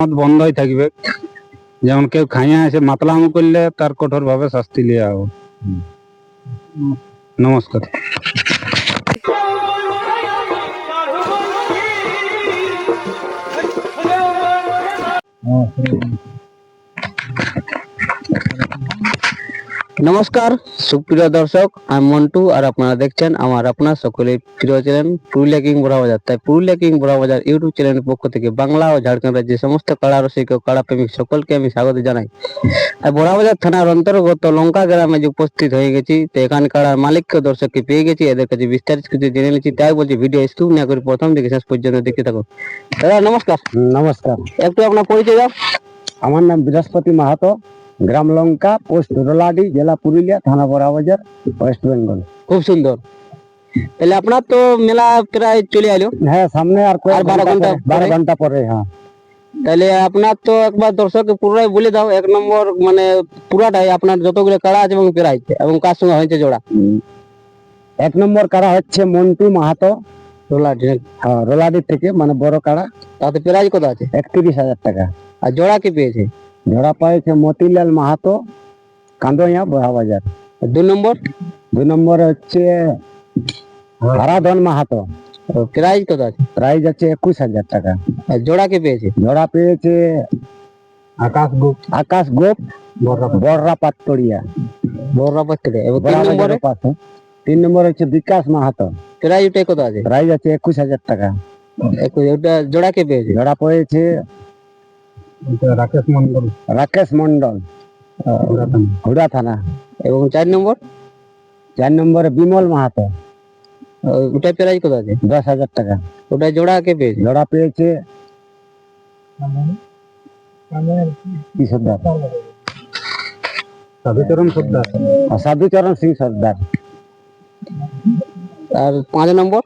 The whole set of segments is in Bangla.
মদ বন্ধই থাকবে। যেমন কেউ খাইয়া এসে মাতলামি করলে তার কঠোর ভাবে শাস্তি লিয়া হবে। নমস্কার। নমস্কার সুপ্রিয় দর্শক, আমি মন্টু আর আপনারা দেখছেন আমার আপনার সকলের প্রিয় চ্যানেল পুরুলিয়া কিং বড়াবাজার। তাই পুরুলিয়া কিং বড়াবাজার ইউটিউব চ্যানেলের পক্ষ থেকে বাংলা ও ঝাড়খণ্ড রাজ্যের সমস্ত কাড়া রসিক ও কাড়া প্রেমিক সকলকে আমি স্বাগত জানাই। আর বড়াবাজার থানার অন্তর্গত লঙ্কা গ্রামে যে উপস্থিত হয়ে গেছি, তো এখানে কাড়ার মালিককে দর্শককে পেয়ে গেছি, এদের কাছে বিস্তারিত কিছু জেনে নিচ্ছি। তাই বলছি ভিডিও স্কিপ না করে প্রথম থেকে শেষ পর্যন্ত দেখতে থাকুন। দাদা নমস্কার। নমস্কার, একটু আপনার পরিচয় দাও। আমার নাম বৃহস্পতি মাহাতো, গ্রাম লঙ্কা, পোস্ট রোলাডি, জেলা পুরুলিয়া, থানা বড়াবাজার, ওয়েস্ট বেঙ্গল। খুব সুন্দর। তাহলে আপনার তো মেলা প্রায় চলে এলো। হ্যাঁ, সামনে আর 12 ঘন্টা পরে। হ্যাঁ, তাহলে আপনার তো একবার দর্শককে পুরোটাই বলে দাও, এক নম্বর মানে পুরাটাই আপনার যতগুলো কাড়া আছে এবং প্রাইজ এবং কার সঙ্গে হয়েছে জোড়া। 1 নম্বর কাড়া হচ্ছে মন্টু মাহাতো, রোলাটি। হ্যাঁ, রোলাডি থেকে, মানে বড় কাড়া। তাতে প্রাইজ কত আছে? 31,000 টাকা। আর জোড়া কি পেয়েছে? জোড়া পাইছে মতিলাল মাহাতো, কান্দইয়া, বড়াবাজার। 2 নম্বর? 2 নম্বর হচ্ছে হারাধন মাহাতো, প্রাইজ কত আছে? প্রাইজ আছে 21,000 টাকা। আর জোড়া কি পেয়েছে? জোড়া পেয়েছে আকাশ গোপ, বড়রা পাতড়িয়া, বড়রা পাচ্ছে। এবং 3 নম্বরে? 3 নম্বর হচ্ছে বিকাশ মাহাতো, প্রাইজ ওটাই কত আছে? প্রাইজ আছে 21,000 টাকা। ওটা জোড়া কে পেয়েছে? জোড়া পেয়েছে রাকেশ মন্ডল, হুড়া থানা। এবং 4 নম্বর? 4 নম্বরে বিমল মাহাতো, ওটাই প্রাইজ কত আছে? 10,000 টাকা। ওটা জোড়া কে পেয়েছে? জোড়া পেয়েছে কি সর্দার, সাধুচরণ সিং সর্দার। আর 5 নম্বর?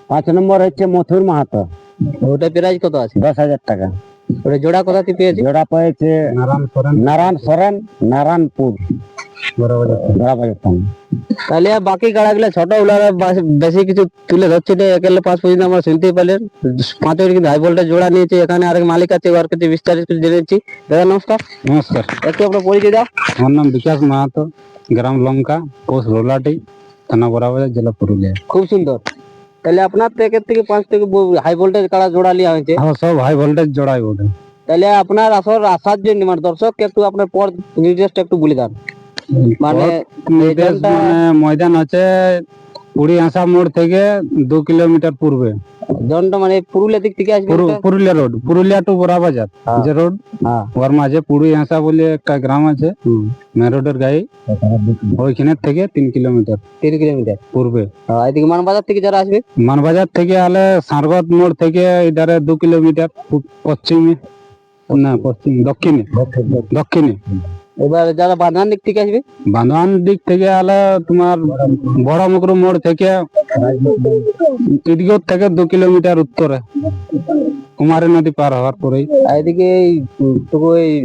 5 নম্বর হচ্ছে মথুর মাহাতো, ওটা প্রাইজ কত আছে? 10,000 টাকা। ওটা জোড়া কোথাতে পেয়েছে? জোড়া পেয়েছে নারায়ণ সরেন, নারায়ণপুর, বড়াবাজার থানা। তাহলে আর বাকি গাড়াগুলো ছোট উলারা বেশি কিছু তুলে ধরছে না, একেবারে 5 পর্যন্ত আমরা শুনতেই পেলেন। 5 কিন্তু হাই ভোল্টেজ জোড়া নিয়েছে। এখানে আরেক মালিক আছে, ওর কাছে বিস্তারিত কিছু জেনেছি। দাদা নমস্কার। নমস্কার। একটু আপনার পরিচয় দাও। আমার নাম বিকাশ মাহাতো, গ্রাম লঙ্কা, পোস্ট রোলাটি, থানা বড়াবাজার, জেলা পুরুলিয়া। খুব সুন্দর। তাহলে আপনার তো 1 থেকে 5 থেকে হাই ভোল্টেজ কাড়া জোড়া নেওয়া হয়েছে। সব হাই ভোল্টেজ জোড়াই বটে। তাহলে আপনার আসার জন্য মানে দর্শককে একটু আপনার পর নির্দেশটা একটু বলে দেন। মানে ময়দান আছে পুরিয়াসা মোড় থেকে 2 কিলোমিটার পূর্বে। জনটা মানে পুরুলিয়া দিক থেকে আসবে? পুরুলিয়া রোড, পুরুলিয়া টু বড়াবাজার যে রোড, ওর মাঝে পুরিয়াসা বলে একটা গ্রাম আছে, মেন রোডের গায়ে, ওইখানে থেকে 3 কিলোমিটার পূর্বে। এদিকে মানবাজার থেকে যারা আসবে, মানবাজার থেকে আলে সারগত মোড় থেকে ইধারে 2 কিলোমিটার পশ্চিমে, না পশ্চিম দক্ষিণে। এবার যারা বাঁধান দিক থেকে আসবে, বাঁধান দিক থেকে আলে তোমার বড় মুকরু মোড় থেকে ইদিগর থেকে 2 কিলোমিটার উত্তরে, কুমারী নদী পার হওয়ার পরেই। এদিকে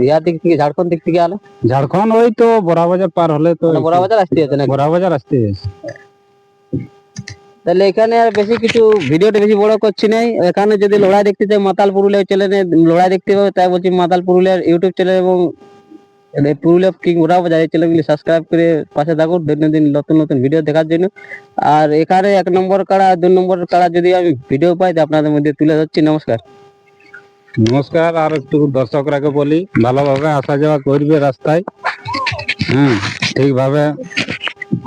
ইয়ার দিক থেকে, ঝাড়খণ্ড দিক থেকে আলে, ঝাড়খণ্ড ওই তো বড়াবাজার পার হলে তো বড়াবাজার আসতে আছে না? বড়াবাজার আসতে আছে। তাহলে এখানে আর বেশি কিছু ভিডিওটা বেশি বড় করছি নাই। এখানে যদি লড়াই দেখতে চাই মাতাল পুরুলিয়া চ্যানেলে লড়াই দেখতে পাবে, তাই বলছি মাতাল পুরুলিয়ার ইউটিউব চ্যানেল এবং পুরুলিয়া কিং বড়াবাজার এই চ্যানেলগুলি সাবস্ক্রাইব করে পাশে থাকুন দৈনন্দিন নতুন নতুন ভিডিও দেখার জন্য। আর এখানে 1 নম্বর কাড়া 2 নম্বর কাড়া যদি আমি ভিডিও পাই তো আপনাদের মধ্যে তুলে ধরছি। নমস্কার। নমস্কার। আর একটু দর্শকরাকে বলি ভালোভাবে আসা যাওয়া করবে রাস্তায়, ঠিকভাবে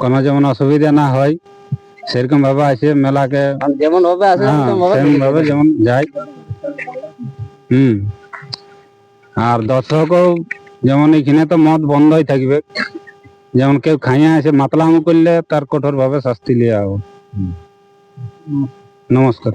কোনো যেমন অসুবিধা না হয় সেরকম ভাবে আসে মেলাকে, যেমন ভাবে আসে সেরকম ভাবে যেমন যায়। আর দর্শকও যেমন এখানে তো মদ বন্ধই থাকবে। যেমন কেউ খাইয়া এসে মাতলামি করলে তার কঠোর ভাবে শাস্তি লিয়া হবে। নমস্কার।